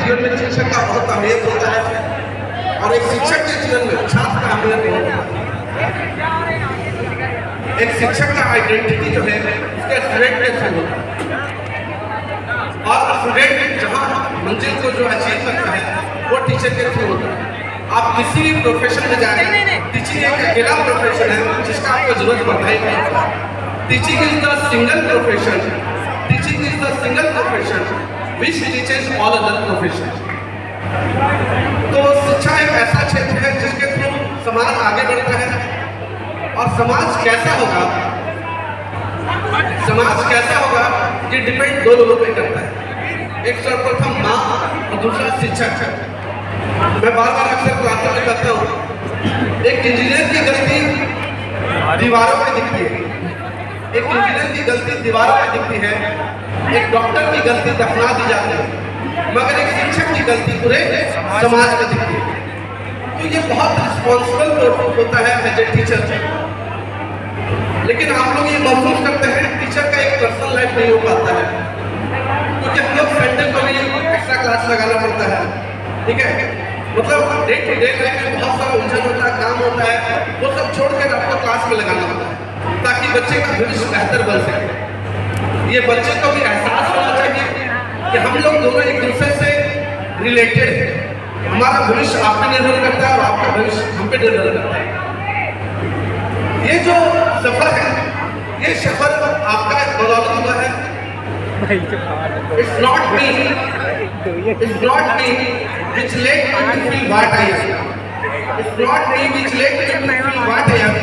जीवन में शिक्षक का बहुत अहमियत होता है और एक शिक्षक के जीवन में छात्र का अहमियत बहुत होता है। एक शिक्षक का आइडेंटिटी जो है उसके स्टूडेंट के थ्रू होता है और स्टूडेंट जहाँ मंजिल को जो अचीव करता है वो टीचर के थ्रू होता है। आप किसी भी प्रोफेशन में जाए, टीचिंग एक अकेला प्रोफेशन है जिसका आपको जरूरत पड़ता है। Teaching is the single profession, teaching is the single profession which teaches all other profession. तो शिक्षा एक ऐसा क्षेत्र है जिसके थ्रू समाज आगे बढ़ता है और समाज कैसा होगा ये डिपेंड दो लोगों पे करता है। एक सर्वप्रथम माँ और दूसरा शिक्षक। मैं बार बार अक्सर क्लासों में कहता हूँ, एक इंजीनियर की गलती दीवारों पे दिखती है, एक इंजीनियर की गलती दीवारों पे दिखती है, एक डॉक्टर की गलती दफना दी जाती है, मगर एक शिक्षक की गलती पूरे समाज में दिखती है। तो ये बहुत रिस्पॉन्सिबल होता है एज ए टीचर। लेकिन आप लोग ये महसूस करते हैं टीचर का एक पर्सनल लाइफ नहीं हो पाता है, क्योंकि हम लोग संडे को भी एक्स्ट्रा क्लास लगाना पड़ता है। ठीक है, मतलब डे टू डे लाइफ में बहुत सारा उलझन होता है, काम होता है, वो सब छोड़ कर आपको क्लास में लगाना होता है ताकि बच्चे का भविष्य बेहतर बन सके। ये बच्चे को भी एहसास होना चाहिए कि हम लोग दोनों एक दूसरे से रिलेटेड है। हमारा भविष्य आप पे निर्भर करता है और आपका भविष्य हम पे निर्भर करता है। ये जो सफर है, ये सफर आपका बदौलत हुआ है। It's not me which led me to feel what I am. It's not me which led me to feel what I am.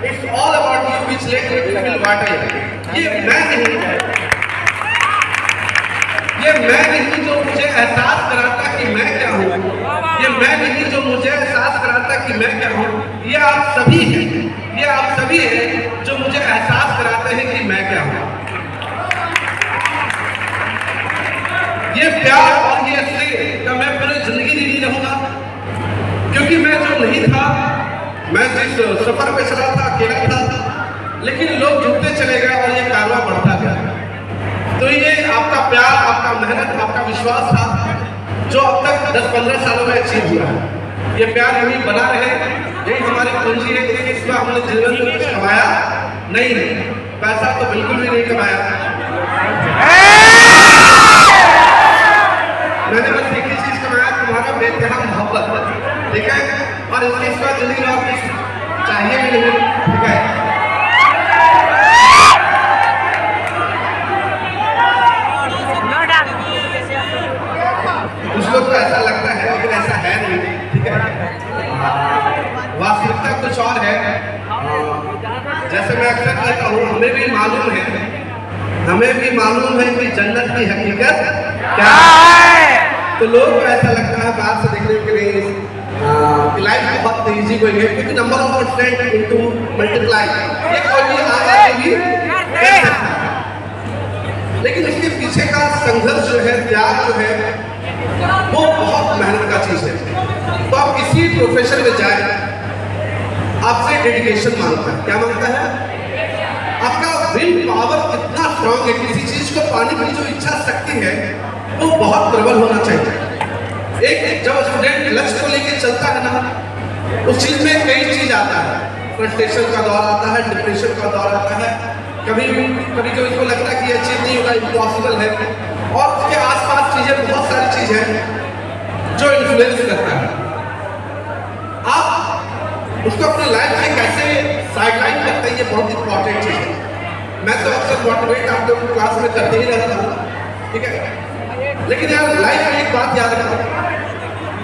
It's all about you which led me to feel what I am. ये मैं नहीं जो मुझे एहसास कराता कि मैं क्या हूँ, ये मैं नहीं जो मुझे एहसास कराता कि मैं क्या हूँ, ये आप सभी हैं, ये आप सभी हैं जो मुझे एहसास कराते हैं कि मैं क्या हूँ। ये प्यार और ये स्नेह का मैं पूरी जिंदगी नहीं रहूंगा, क्योंकि मैं जो नहीं था, मैं जिस सफर पे चला था अकेला था, लेकिन लोग जुड़ते चले गए और ये कारवां बढ़ता गया। तो ये आपका प्यार, आपका मेहनत, आपका विश्वास था जो अब तक 10-15 सालों में अचीव हुआ है। ये प्यार यही बना रहे, यही हमारी पूंजी है। इसमें हमने जीवन में कुछ कमाया नहीं है, पैसा तो बिल्कुल भी नहीं कमाया। मैंने बस एक ही चीज कमाया, तुम्हारा बेतहा मोहब्बत। ठीक है, और इसके सिवा जिंदगी में कुछ चाहिए भी नहीं। ठीक है, कुछ लोग को ऐसा लगता है लेकिन ऐसा है नहीं। ठीक है, वास्तविकता कुछ और है। जैसे मैं अक्सर कहता हूँ, हमें भी मालूम है कि जन्नत की हकीकत क्या है। तो लोग को ऐसा लगता है बाहर से देखने के लिए लाइफ बहुत इजी कोई है, क्योंकि number of student into multiply ये कोई भी आगे भी कर सकता है। लेकिन इसके पीछे का संघर्ष जो है, त्याग जो है, वो बहुत मेहनत का चीज है। तो आप किसी प्रोफेशन में जाए, आपसे डेडिकेशन मांगता है। क्या मांगता है? आपका विल पावर कितना स्ट्रांग है, किसी चीज को पाने की जो इच्छा शक्ति है वो बहुत प्रबल होना चाहिए। एक जब स्टूडेंट लक्ष्य को लेकर चलता है ना, उस चीज में कई चीज आता है। फ्रस्ट्रेशन का दौर आता है, डिप्रेशन का दौर आता है, कभी इसको लगता है कि ये चीज नहीं होगा, इम्पॉसिबल है, और उसके आसपास चीजें, बहुत सारी चीज है जो इन्फ्लुएंस करता है। आप उसको अपने लाइफ में कैसे साइडलाइन करते हैं, ये बहुत इंपॉर्टेंट चीज है। मैं तो अक्सर मोटिवेट आप लोग क्लास में करते ही रहता हूँ। ठीक है, लेकिन यार लाइफ में एक बात याद रखो,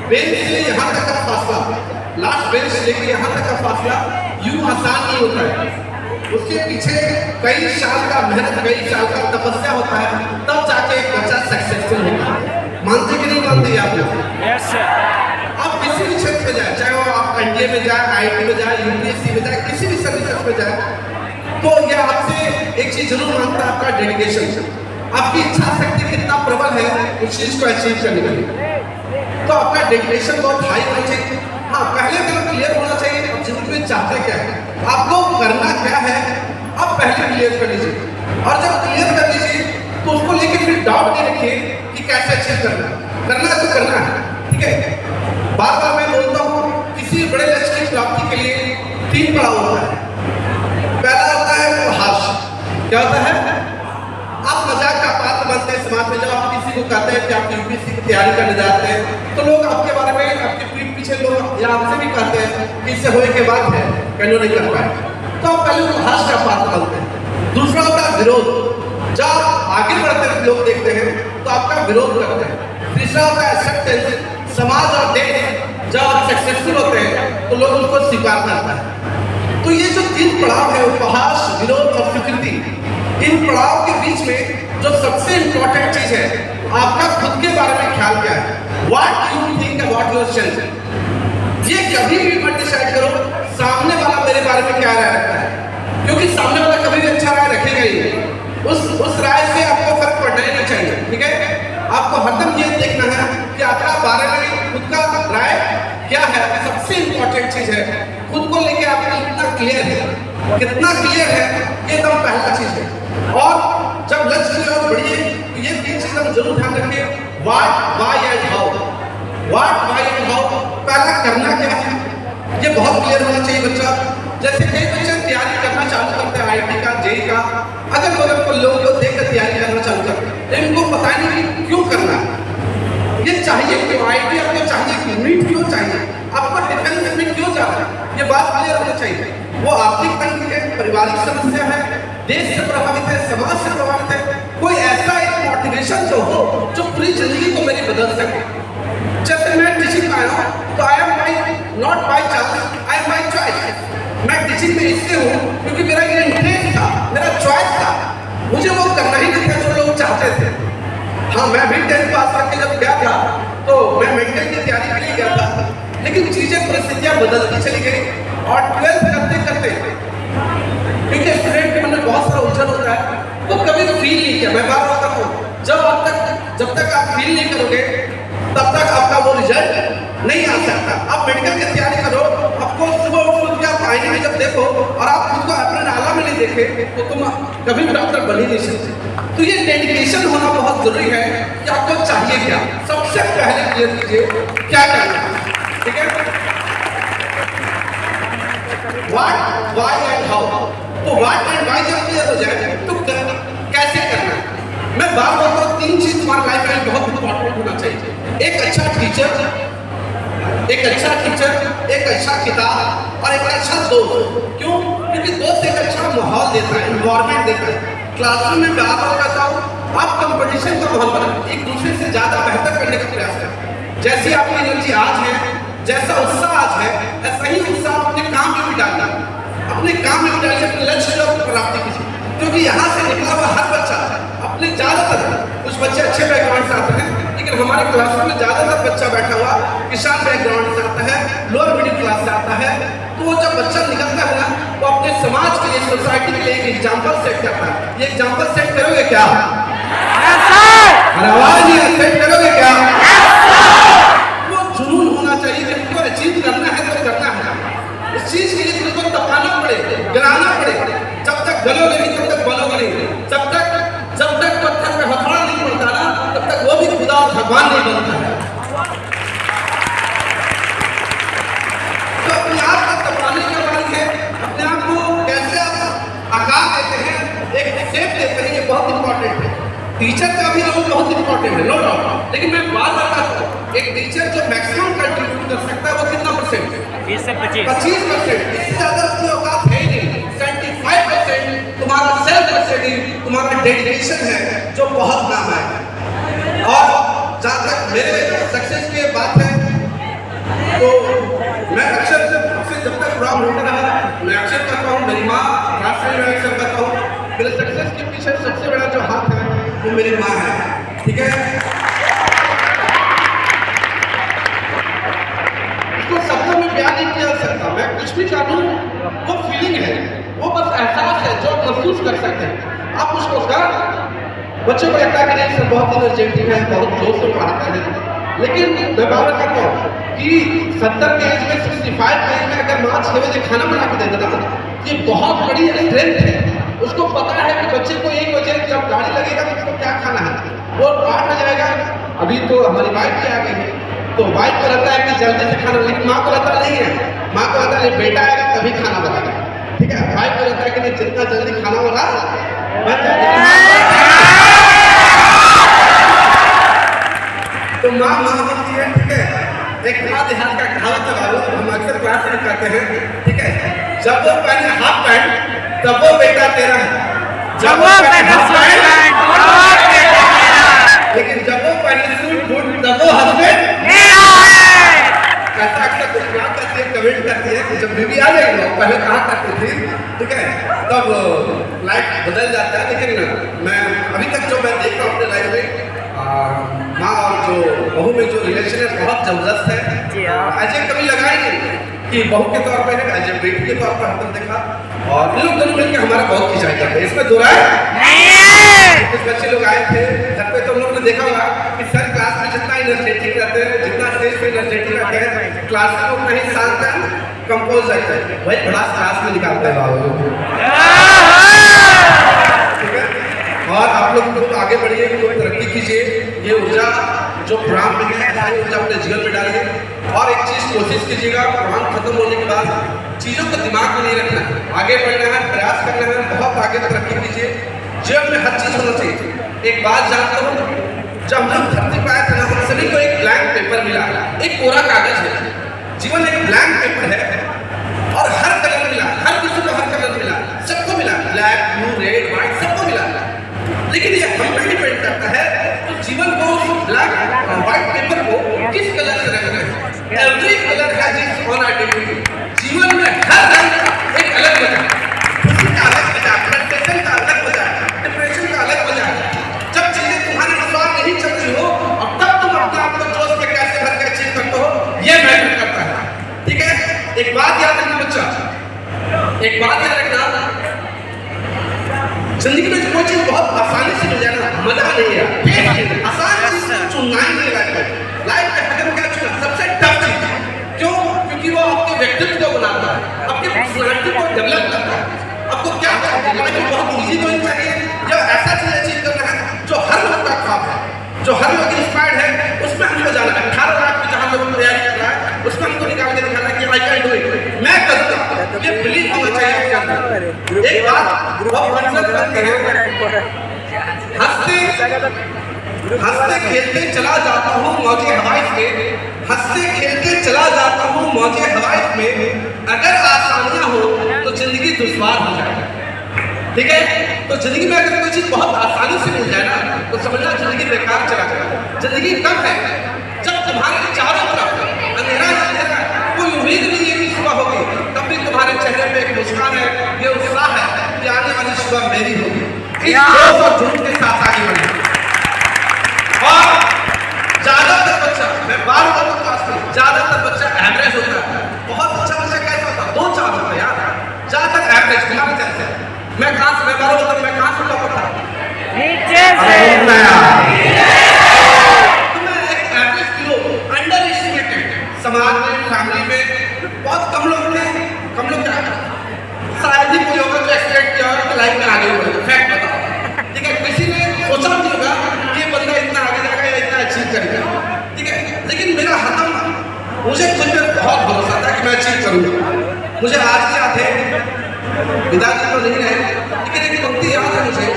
बेंच से यहाँ तक का फासला, लास्ट बेंच से लेकर यहाँ तक का फासला यूं आसान नहीं होता है। उसके पीछे कई साल का मेहनत, कई साल का तपस्या होता है, तब जाके एक बच्चा सक्सेसफुल होता है। मानते कि नहीं मानते आप लोग? आप किसी भी क्षेत्र में जाए, चाहे वो आप एनडीए में जाए, आईआईटी में जाए, यूपीएससी में जाए, किसी भी सर्विसेज में जाए, तो यह आपसे एक चीज जरूर मांगता है, आपका डेडिकेशन, आपकी इच्छा शक्ति कितना प्रबल है उस चीज को अचीव करने के लिए। तो आपका डेडिकेशन बहुत हाई होना चाहिए। हाँ, पहले तो क्लियर होना चाहिए आप जिंदगी में चाहते क्या है, आपको करना क्या है, आप पहले क्लियर कर लीजिए। और जब क्लियर कर लीजिए तो उसको लेके फिर डाउट नहीं रखिए कि कैसे अचीव करना है। करना है तो करना है, ठीक है। बार बार मैं बोलता हूँ किसी बड़े लक्ष्य की प्राप्ति के लिए 3 पड़ाव होता है। पहला होता है उपहास। क्या होता है? आप मजाक का पात्र बनते हैं समाज में। जब आप किसी को कहते हैं कि आप यूपीएससी की तैयारी करने जाते हैं तो लोग आपके बारे में, आपके पीठ पीछे लोग या आपसे भी कहते हैं कि इससे होने के बाद है क्यों नहीं कर पाए। तो आप पहले उपहास का पात्र बनते हैं। दूसरा होता है विरोध। जब आप आगे बढ़ते हैं लोग देखते हैं तो आपका विरोध करते हैं। तीसरा होता है एक्सेप्टेंस। समाज और देश जब आप सक्सेसफुल होते हैं तो लोग उसको स्वीकार करता है। तो ये जो 3 पड़ाव है, उपहास, विरोध और स्वीकृति, इन पड़ाव के बीच में जो सबसे इंपॉर्टेंट चीज है, आपका खुद के बारे में ख्याल क्या है। What you think about yourself. ये कभी भी मत डिसाइड करो सामने वाला मेरे बारे में क्या राय रखता है, क्योंकि सामने वाला कभी भी अच्छा राय रखेगा ही नहीं। उस राय से आपको फर्क पड़ना ही नहीं चाहिए, ठीक है। आपको हरदम ये देखना है कि आपका बारे में खुद का राय क्या है। सबसे इंपॉर्टेंट चीज है, खुद को लेके आप कितना क्लियर है, कितना क्लियर है, ये एकदम पहला चीज है। और जब लक्ष्य की ओर बढ़िए तो ये 3 चीज हम जरूर ध्यान रखें, what, why and how. What, why and how. पहला करना क्या है ये बहुत क्लियर होना चाहिए बच्चा। जैसे कई बच्चे तैयारी करना चालू करते हैं आईआईटी का, जेईई का, अगल बगल को लोगों को देखकर तैयारी करना चालू करते हैं, इनको पता नहीं कि क्यों करना है, ये चाहिए क्यों, आईआईटी आपको चाहिए, नीट क्यों चाहिए, आपको डिफेंस में क्यों जाना है, ये बात क्लियर होनी चाहिए। वो आर्थिक तंगी है, पारिवारिक समस्या है, देश से प्रभावित है, समाज से प्रभावित है, कोई ऐसा एक मोटिवेशन जो हो जो पूरी जिंदगी को मेरी बदल सके। जैसे मैं टीचिंग में आया हूँ तो I am my not by chance, I am my choice. मैं टीचिंग में इसलिए हूँ क्योंकि मेरा ये इंटरेस्ट था, मेरा चॉइस था, मुझे वो करना ही नहीं था जो लोग चाहते थे। हाँ, मैं भी 10th पास करके जब गया था तो मैं मेडिकल की तैयारी के लिए गया था, लेकिन चीजें परिस्थितियाँ बदलती चली गई। और 12th करते करते क्योंकि स्टूडेंट के मन में बहुत सारा उलझन होता है, वो कभी फील नहीं किया। मैं बार बार कहता हूँ जब तक आप फील नहीं करोगे तब तक आपका वो रिजल्ट नहीं आ सकता। आप मेडिकल की तैयारी करो, आपको सुबह उठ के आप आईने में जब देखो और आप खुद को अपने आला में नहीं देखे तो तुम कभी भी डॉक्टर बन ही नहीं सकते। तो ये डेडिकेशन होना बहुत जरूरी है कि आपको चाहिए क्या। सबसे पहले क्लियर कीजिए क्या करना है, ठीक है। What, why and how. तो व्हाट एंड व्हाई जब क्लियर हो जाए तो कैसे करना है। मैं बार बार कहता हूँ 3 चीज तुम्हारी लाइफ में बहुत इंपॉर्टेंट होना चाहिए। एक अच्छा टीचर, एक अच्छा किताब और एक अच्छा दोस्त। क्यों? क्योंकि दोस्त एक अच्छा माहौल देता है, एनवायरनमेंट देता है। क्लासरूम में बार बार कहता हूँ आप कंपटीशन का माहौल बनाएं, एक दूसरे से ज्यादा बेहतर करने का प्रयास करें। जैसी आपकी एनर्जी आज है, जैसा उत्साह आज है, ऐसा ही उत्साह अपने काम में भी डालना है। अपने काम में भी डालिए, अपने लक्ष्य को प्राप्ति कीजिए। क्योंकि यहाँ से निकला हुआ हर बच्चा अपने ज्यादातर, कुछ बच्चे अच्छे बैकग्राउंड से आते हैं, लेकिन हमारे क्लासरूम में ज्यादातर बच्चा बैठा हुआ किसान बैकग्राउंड से आता है, लोअर मिडिल क्लास से आता है। तो वो जब बच्चा निकलता है ना, वो अपने समाज के लिए, सोसाइटी के लिए एक एग्जाम्पल सेट करता है। ये एग्जाम्पल सेट करोगे क्या? आवाज नहीं सेट करोगे क्या? वो जुनून होना चाहिए कि हमको अचीव करना है तो करना है। इस चीज के लिए तुमको तपाना पड़े, गिराना पड़े। जब तक गलोगे नहीं तब तक बनोगे नहीं। जब तक पत्थर पे हथौड़ा नहीं पड़ता ना, तब तक वो भी खुदा और भगवान नहीं बनता है। तो अपने आप को तपाने के बाद है, अपने आप को कैसे आप आकार देते हैं, एक शेप देते हैं, ये बहुत इंपॉर्टेंट है। टीचर का भी रोल बहुत इंपॉर्टेंट है, नो डाउट। लेकिन मैं बात बताता हूँ, एक टीचर जो मैक्सिमम कंट्रीब्यूट कर सकता है वो कितना परसेंट है? 20 से 25%। 25%। इससे ज्यादा उसकी औकात है ही नहीं। 75% तुम्हारा सेल्फ स्टडी, तुम्हारा डेडिकेशन है जो बहुत काम है। और जहाँ तक मेरे सक्सेस की बात है तो मैं अक्सर से जब तक प्रोग्राम होता रहा, मैं अक्सर कहता हूँ, मेरी माँ राष्ट्रीय में अक्सर कहता हूँ, मेरे सक्सेस के पीछे सबसे बड़ा जो हाथ है वो मेरी माँ है, ठीक है। इसको शब्दों में बयान नहीं किया जा सकता। मैं कुछ भी चाहूँ, वो फीलिंग है, वो बस एहसास है जो आप महसूस कर सकते हैं। आप उसको कर बच्चों को लगता है कि नहीं सर बहुत एनर्जेटिक है, बहुत जोर से पढ़ाता है, लेकिन मैं बात करता हूँ कि 70 के एज में, 65 के एज में अगर माँ 6 बजे खाना बना के दे देना, ये बहुत बड़ी स्ट्रेंथ है। उसको पता है कि बच्चे को 1 बजे जब गाड़ी लगेगा तो उसको क्या खाना है, वो 8 बजे आएगा, अभी तो हमारी वाइफ भी आ गई है, तो वाइफ को रहता है कि जल्दी से खाना, लेकिन माँ को रहता नहीं है, माँ को रहता है बेटा आएगा तभी खाना बनाएगा, ठीक है। वाइफ को रहता है कि नहीं जितना जल्दी खाना हो रहा बन जाए, तो माँ होती है, ठीक है। एक देहात का कहावत है, हम अक्सर क्लास में कहते हैं, ठीक है, जब वो पहने हाफ पैंट तब वो बेटा तेरा है, जब वो पहने फुल पैंट लेकिन जब वो पहने सूट बूट तब वो हस्बैंड मेरा है। ऐसा अक्सर कुछ क्या करती है, कमेंट करती है कि जब बीवी आ जाएगी, पहले कहा करती थी, ठीक है, तब लाइफ बदल जाता है। लेकिन मैं अभी तक जो मैं देख रहा हूँ अपने लाइफ में, माँ और जो बहू में जो रिलेशन है बहुत जबरदस्त है। ऐसे कभी लगा ही नहीं कि बहू के तौर पर है, ऐसे बेटी के तौर पर हमने देखा, और इन लोग दोनों मिलकर हमारा बहुत खिंचाई करते हैं, इसमें दो राय नहीं है। कुछ बच्चे लोग आए थे घर पे, तो हम लोग ने देखा होगा कि सर क्लास में जितना एनर्जेटिक रहते हैं, जितना स्टेज पे एनर्जेटिक रहते हैं, क्लास में उतना ही शांत है, कंपोज रहते हैं, वही बड़ा क्लास में निकालता है बाबू, ठीक है। और आप लोग खूब आगे बढ़िए, खूब तरक्की कीजिए, ये ऊर्जा जो प्रोग्राम में है सारी ऊर्जा अपने जीवन में डालिए। और एक चीज़ कोशिश कीजिएगा, प्रोग्राम खत्म होने के बाद चीज़ों को दिमाग में नहीं रखना, आगे बढ़ना है, प्रयास करना है, बहुत आगे तरक्की कीजिए। जीवन में हर चीज़ होना चाहिए। एक बात जानता हूँ, जब हम लोग धरती पर आए थे ना, हम सभी को एक ब्लैंक पेपर मिला, एक कोरा कागज है, जीवन एक ब्लैंक पेपर है, और हर कलर मिला, हर किसी को हर कलर मिला, सबको मिला, ब्लैक ब्लू रेड व्हाइट सबको मिला, लेकिन ये हम पे डिपेंड करता है तो जीवन को ब्लैक और व्हाइट पेपर को किस कलर से रखना है। Every colour has its own identity. जीवन में हर रंग एक अलग वजह, खुशी का अलग वजह, फ्रस्ट्रेशन का अलग वजह, डिप्रेशन का अलग वजह। जब चीजें तुम्हारे अनुसार नहीं चल रही हो और तब तुम अपने आप को जोश में कैसे भर के अचीव करते हो, ये मैटर करता है, ठीक है। एक बात याद रखना बच्चा, एक बात याद रखना, जिंदगी में कोई चीज बहुत आसानी से मिल जाए ना, मजा नहीं है, आसान चीज चुनना ही नहीं लाइफ में अगर क्या चुना सबसे टफ चीज, क्यों? क्योंकि वो आपके व्यक्तित्व को बनाता है, आपके पर्सनालिटी को डेवलप करता है। आपको क्या लाइफ बहुत इजी तो चाहिए, या ऐसा चीज अचीव करना है जो हर लोग का ख्वाब है, जो हर लोग इंस्पायर्ड है, उसमें हमको जाना है। 18 लाख में जहाँ लोग तैयारी कर रहा है, उसमें हमको निकाल के दिखाना है कि आई कैन डू इट, मैं करूँगा, ये बिलीव होना चाहिए आपके अंदर। एक बात बहुत मतलब करते हैं, हंसते खेलते चला जाता हूँ मौजे हवाइश में, हंसते खेलते चला जाता हूँ मौजे हवाइश में, अगर आसानियाँ हो तो जिंदगी दुश्वार हो जाए, ठीक है। तो जिंदगी में अगर कोई चीज बहुत आसानी से मिल जाए ना, तो समझना जिंदगी बेकार चला जाए। जिंदगी कब है? जब तुम्हारे चारों तरफ अंधेरा अंधेरा, कोई उम्मीद नहीं है कि सुबह होगी, तब भी तुम्हारे चेहरे पे एक मुस्कान है, ये उत्साह है कि आने वाली सुबह मेरी होगी, इस जोश और जुनून के साथ आगे बढ़े। और ज्यादातर बच्चा, मैं बार बार क्लास में, ज्यादातर बच्चा एवरेज होता है। बहुत अच्छा बच्चा कैसा होता है? 2-4 होता है यार, ज्यादातर एवरेज तुम्हारे जैसे। मैं कहाँ से, मैं बार बार मैं कहाँ से टॉपर था? नीचे से। तो मैं एक एवरेज की लोग अंडर एस्टिमेटेड, समाज में, फैमिली में बहुत कम लोग थे, कम लोग क्या शायद ही कोई होगा जो एक्सपेक्ट किया होगा कि लाइफ में आगे बढ़ेगा, फैक्ट बताओ, ठीक है। किसी ने सोचा नहीं होगा कि ये बंदा इतना आगे जाएगा या इतना अचीव करेगा, ठीक है। लेकिन मेरा हतम, मुझे खुद पे बहुत भरोसा था कि मैं अचीव करूँगा। मुझे आज भी याद है, पिताजी तो नहीं रहे, लेकिन एक पंक्ति याद है मुझे,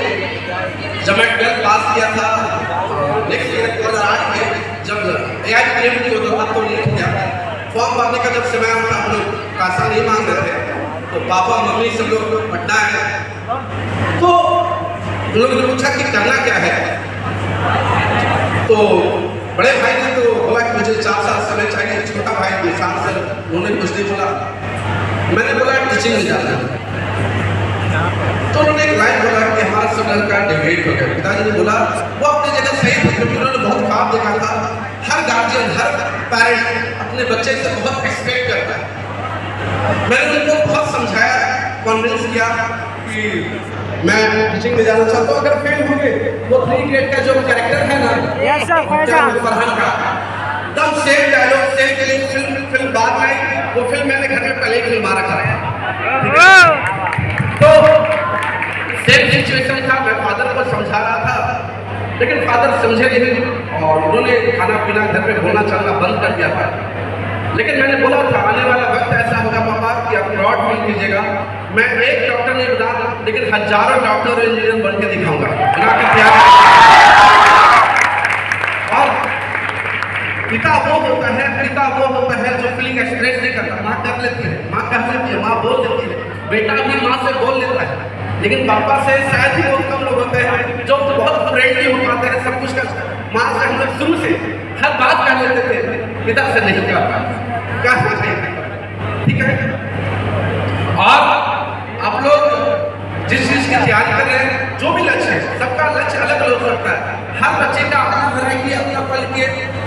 जब मैं 12th पास किया था, नेक्स्ट ईयर 2008 में, जब AIPM की होता था तो नहीं किया, फॉर्म भरने का जब समय था, हम लोग पैसा नहीं मांग रहे थे, तो पापा मम्मी सब लोग पढ़ना है, तो उन लोगों ने पूछा कि करना क्या है, तो बड़े भाई ने तो बोला कि मुझे 4 साल समय चाहिए, छोटा भाई निशान सर, उन्होंने कुछ नहीं बोला, मैंने बोला टीचिंग में जाना है, तो उन्होंने एक लाइन बोला कि हमारा सब लड़का डिग्रेड हो गया। पिताजी ने बोला वो अपनी जगह सही थी, क्योंकि उन्होंने बहुत ख्वाब देखा था, हर गार्जियन, हर पेरेंट अपने बच्चे से बहुत एक्सपेक्ट करता है। मैंने उनको बहुत समझाया, कॉन्विंस किया कि मैं टीचिंग में जाना चाहता हूँ। अगर फेल हो गए, वो 3 ग्रेड का जो कैरेक्टर है ना, फरहान का, एकदम सेम डायलॉग, सेम फिल्म बाद में, वो फिल्म मैंने घर में पहले ही फिल्मा रखा है, तो सेम सिचुएशन था। मैं फादर को समझा रहा था लेकिन फादर समझे नहीं और उन्होंने खाना पीना घर पे बोलना चलना बंद कर दिया था। लेकिन मैंने बोला था आने वाला वक्त ऐसा होगा पापा कि आप प्राउड फील कीजिएगा, मैं एक डॉक्टर नहीं बना लेकिन हजारों डॉक्टर और इंजीनियर बन के दिखाऊंगा, बना के तैयार। और पिता वो होता है जो फीलिंग एक्सप्रेस नहीं करता। माँ कर लेती है, माँ कह लेती है, माँ बोल लेती है, बेटा भी माँ से बोल लेता है, लेकिन पापा से शायद ही बहुत कम लोग होते हैं जो बहुत फ्रेंडली हो पाते हैं, सब कुछ कर। माँ से हम लोग शुरू से हर बात कर लेते थे, पिता से नहीं कर पाते, ठीक है। और आप लोग जिस चीज की तैयारी कर रहे हैं, जो भी लक्ष्य है, सबका लक्ष्य अलग अलग हो सकता है। हर बच्चे का अपना वैरायटी, अपना पल के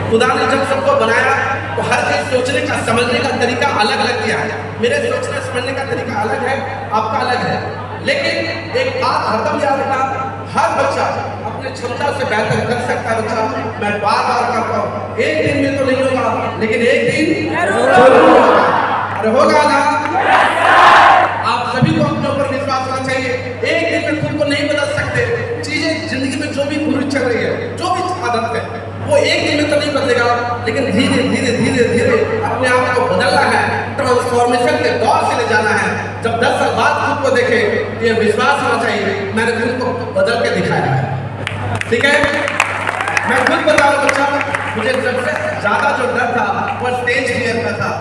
खुदा ने जब सबको बनाया तो हर चीज सोचने का समझने का तरीका अलग अलग किया है। मेरे सोचने समझने का तरीका अलग है, आपका अलग है, लेकिन एक बात हरदम याद रखना, हर बच्चा अपने क्षमता से बेहतर कर सकता है। बच्चा मैं बार बार कहता हूँ, एक दिन में तो नहीं होगा लेकिन एक दिन जरूर होगा। अरे होगा ना? आप सभी को अपने ऊपर विश्वास होना चाहिए। एक दिन में खुद को नहीं बदल सकते। चीजें जिंदगी में जो भी बुरी चल रही है, जो भी आदत है, वो एक दिन में तो नहीं बदलेगा, लेकिन धीरे धीरे धीरे धीरे अपने आप को बदलना है, ट्रांसफॉर्मेशन के दौर से ले जाना है। जब 10 साल बाद खुद को देखे तो ये विश्वास होना चाहिए मैंने खुद को बदल के दिखाया है, ठीक है। मैं खुद बताऊं बच्चा, मुझे सबसे ज्यादा जो डर था वो स्टेज फियर का था।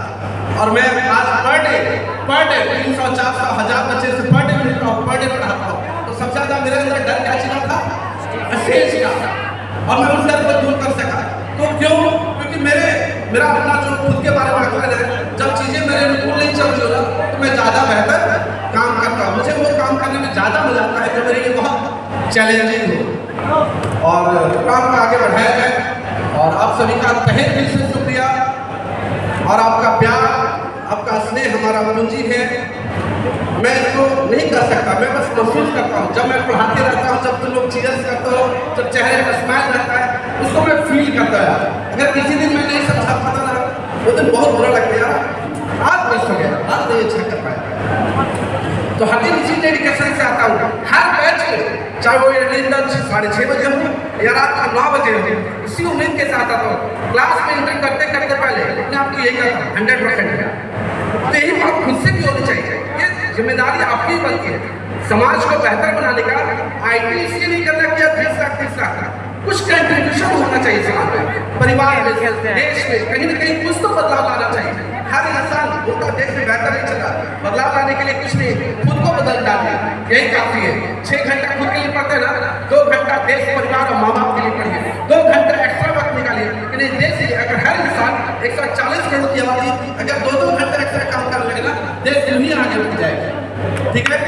और मैं आज पर डे 300, 400, 1000 बच्चे से पर डे मिलता हूँ, पर डे पढ़ाता हूँ, तो सबसे ज्यादा मेरे अंदर डर क्या चीज़ था? स्टेज का। और मैं उस डर को दूर कर सका। तो क्यों? क्योंकि मेरा अपना जो खुद के बारे में आकलन है, जब चीजें मेरे अनुकूल नहीं चल रही हो तो मैं ज्यादा बेहतर काम करता हूँ। मुझे वो काम करने में ज्यादा मजा आता है जो मेरे लिए बहुत चैलेंजिंग हो। और काम को आगे बढ़ाया जाए। और आप सभी का तहे दिल से शुक्रिया, और आपका प्यार, आपका स्नेह हमारा पूंजी है। मैं इसको नहीं कर सकता, मैं बस महसूस करता हूँ जब मैं पढ़ाते रहता हूँ, जब तुम लोग चीयर्स करते हो, जब चेहरे पर स्माइल रहता है, उसको मैं फील करता है। अगर किसी दिन मैं नहीं समझा पाता ना, वो दिन बहुत बुरा लगता है, यार आज मिस हो गया, आज नहीं अच्छा कर पाया। तो हर दिन इसी डेडिकेशन से आता हूँ, हर बैच में, चाहे वो लंच 6:30 बजे हो या रात का 9 बजे हो, इसी उम्मीद के साथ आता हूँ। क्लास में एंट्री करते करते पहले अपने आप को यही करता हूँ 100%। तो यही बात खुद से भी होनी चाहिए, ये जिम्मेदारी आपकी बनती है। समाज को बेहतर बनाने का IT इसलिए नहीं करना कि 20 लाख 30 लाख का, कुछ कंट्रीब्यूशन होना चाहिए समाज में, परिवार में, देश में, कहीं ना कहीं कुछ तो बदलाव लाना चाहिए। हर इंसान उनका देश में बेहतर नहीं चला, बदलाव लाने के लिए कुछ नहीं, खुद को बदल डालिए, यही काफी है। 6 घंटा खुद के लिए पढ़ते हैं ना, 2 घंटा देश, परिवार और माँ बाप के लिए पढ़िए, 2 घंटा एक्स्ट्रा वक्त निकालिए। लेकिन देश से अगर हर इंसान 140 करोड़ की आबादी अगर 2-2 घंटा एक्स्ट्रा काम करने लगे ना, देश यूं ही आगे बढ़ जाएगा, ठीक है।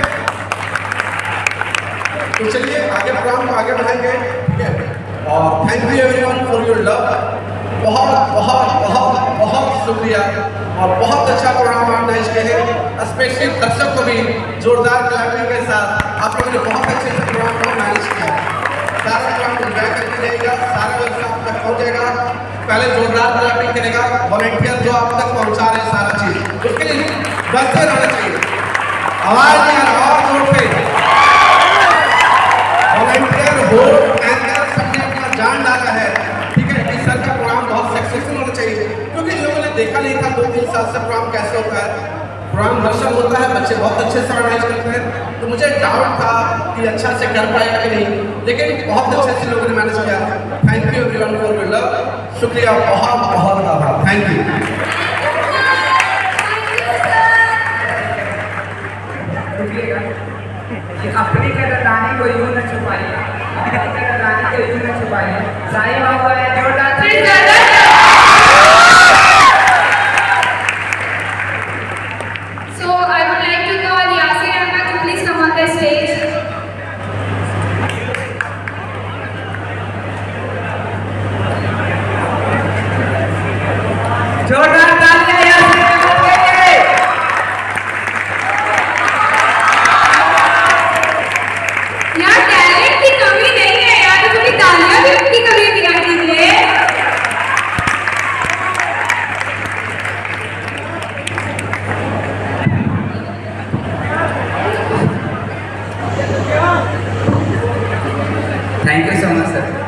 तो चलिए आगे प्रोग्राम को आगे बढ़ाएंगे, ठीक है। और thank you everyone for your love. बहुत बहुत बहुत बहुत शुक्रिया, और बहुत अच्छा प्रोग्राम ऑर्गेनाइज किए हैं। स्पेशली दर्शक को भी जोरदार क्लैपिंग के साथ आप लोगों ने बहुत अच्छे से प्रोग्राम को मैनेज किया। सारा प्रोग्राम एंजॉय करके जाइएगा, सारा व्यवस्था आप तक पहुँच जाएगा। पहले जोरदार क्लैपिंग करेगा वॉलंटियर जो आप तक पहुँचा रहे हैं सारा चीज़, उसके लिए बचते रहना चाहिए। आवाज़ नहीं आ रहा, और जोर पे वॉलंटियर हो, एंकर सबने अपना जान डाला है, ठीक है। इस साल का प्रोग्राम बहुत सक्सेसफुल होना चाहिए, क्योंकि लोगों ने देखा नहीं था 2-3 साल से प्रोग्राम कैसे होता है। प्रोग्राम हर साल होता है, बच्चे बहुत अच्छे से ऑर्गेनाइज करते हैं, तो मुझे डाउट था कि अच्छा से कर पाएगा कि नहीं, लेकिन बहुत अच्छे से लोगों ने मैनेज किया। Thank you everyone for your love. शुक्रिया, बहुत बहुत आभार, थैंक यू। अपनी कदरदानी को यूं न छुपाइए, अपनी कदरदानी को यूं न छुपाइए। साईं बाबा है जोरदार। So I would like to call Yasir Ahmed to please come on the stage. जोरदार तालियां यासिर अहमद के लिए। यार टैलेंट की कमी नहीं है यार, थोड़ी तालियां भी उनकी कमी दिखा दीजिए। Thank you so much sir.